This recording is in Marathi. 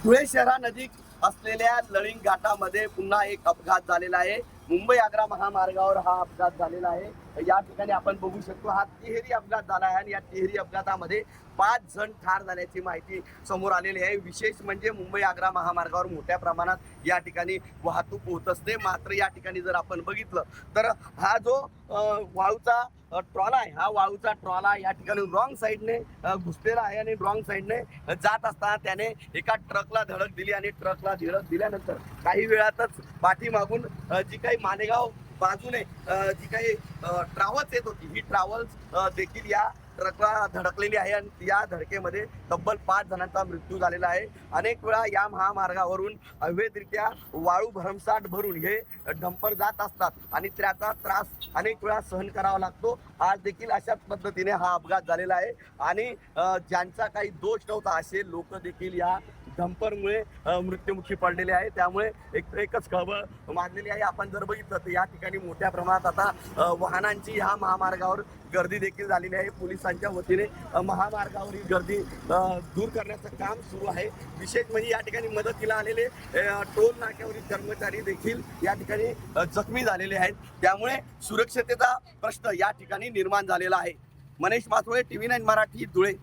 धुळे शहरानजीक असलेल्या लळिंग घाटामध्ये पुन्हा एक अपघात झालेला आहे। मुंबई आग्रा महामार्गावर हा अपघात झालेला आहे। या ठिकाणी आपण बघू शकतो हा तिहेरी अपघात झाला आहे आणि या तिहेरी अपघातामध्ये 5 जण ठार झाल्याची माहिती समोर आलेली आहे। विशेष म्हणजे मुंबई आग्रा महामार्गावर मोठ्या प्रमाणात या ठिकाणी वाहतूक होत असते। मात्र या ठिकाणी जर आपण बघितलं तर हा जो वाळूचा ट्रॉला आहे, हा वाळूचा ट्रॉला या ठिकाणी रॉंग साईडने घुसलेला आहे आणि रॉंग साईडने जात असताना त्याने एका ट्रकला धडक दिली आणि ट्रकला धडक दिल्यानंतर काही वेळातच पाठीमागून जी काही मालेगाव बाजूने जी काही ट्रॅव्हल्स येत होती, ही ट्रॅव्हल्स देखील या ट्रकला धडकलेली आहे आणि या धडकेमध्ये तब्बल 5 जणांचा मृत्यू झालेला आहे। अनेक वेळा या महामार्गावरून अवैधरित्या वाळू भरमसाठ भरून हे डंपर जात असतात आणि त्याचा त्रास अनेक वेळा सहन करावा लागतो। आज देखील अशाच पद्धतीने हा अपघात झालेला आहे आणि ज्यांचा काही दोष नव्हता असे लोक देखील या डंपरमुळे मृत्युमुखी पडलेले आहे। त्यामुळे एकच खबर मानलेली आहे। आपण जर बघितलं तर या ठिकाणी मोठ्या प्रमाणात आता वाहनांची ह्या महामार्गावर गर्दी देखील झालेली आहे। पोलिसांच्या वतीने महामार्गावरील गर्दी दूर करण्याचं काम सुरू आहे। विशेष म्हणजे या ठिकाणी मदतीला आलेले टोल नाक्यावरील कर्मचारी देखील या ठिकाणी जखमी झालेले आहेत। त्यामुळे सुरक्षतेचा प्रश्न या ठिकाणी निर्माण झालेला आहे। मनीष माथोळे, TV9 मराठी, धुळे।